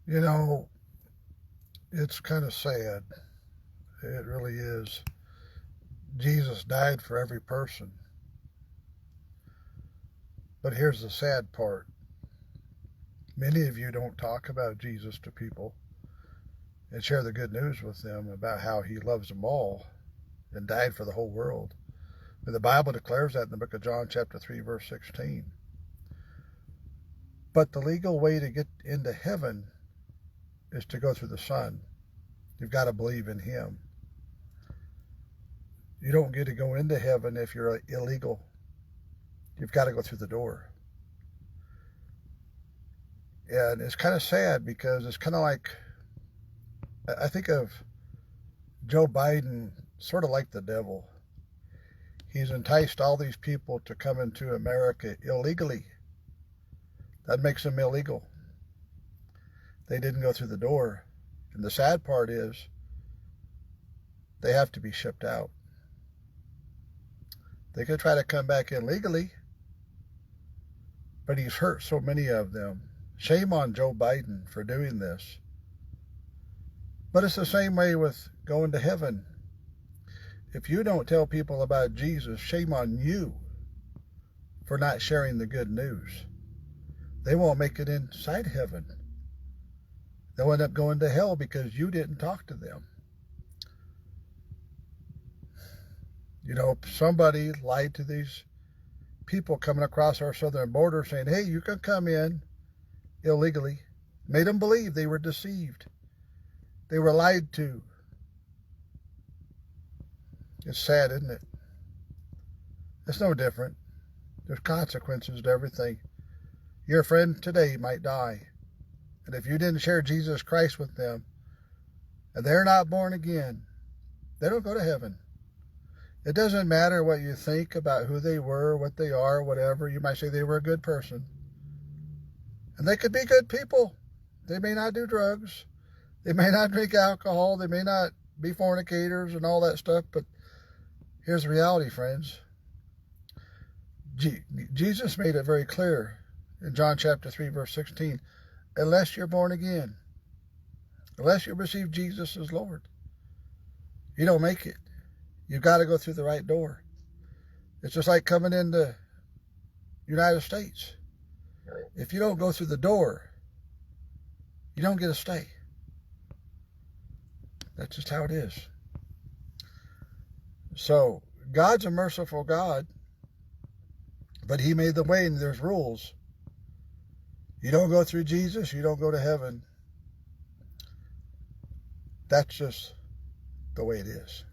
You know, it's kind of sad. It really is. Jesus died for every person. But here's the sad part. Many of you don't talk about Jesus to people and share the good news with them about how he loves them all and died for the whole world. And the Bible declares that in the book of John, chapter 3, verse 16. But the legal way to get into heaven is to go through the Son. You've got to believe in him. You don't get to go into heaven if you're illegal. You've got to go through the door. And it's kind of sad because it's kind of like, I think of Joe Biden sort of like the devil. He's enticed all these people to come into America illegally. That makes them illegal. They didn't go through the door. And the sad part is they have to be shipped out. They could try to come back in legally, but he's hurt so many of them. Shame on Joe Biden for doing this. But it's the same way with going to heaven. If you don't tell people about Jesus, shame on you for not sharing the good news. They won't make it inside heaven. They'll end up going to hell because you didn't talk to them. You know, somebody lied to these people coming across our southern border saying, hey, you can come in illegally. Made them believe they were deceived. They were lied to. It's sad, isn't it? It's no different. There's consequences to everything. Your friend today might die. And if you didn't share Jesus Christ with them, and they're not born again, they don't go to heaven. It doesn't matter what you think about who they were, what they are, whatever. You might say they were a good person. And they could be good people. They may not do drugs. They may not drink alcohol. They may not be fornicators and all that stuff. But here's the reality, friends. Jesus made it very clear in John chapter 3, verse 16. Unless you're born again, unless you receive Jesus as Lord, you don't make it. You've got to go through the right door. It's just like coming into the United States. If you don't go through the door, you don't get a stay. That's just how it is. So, God's a merciful God, but he made the way and there's rules. You don't go through Jesus, you don't go to heaven. That's just the way it is.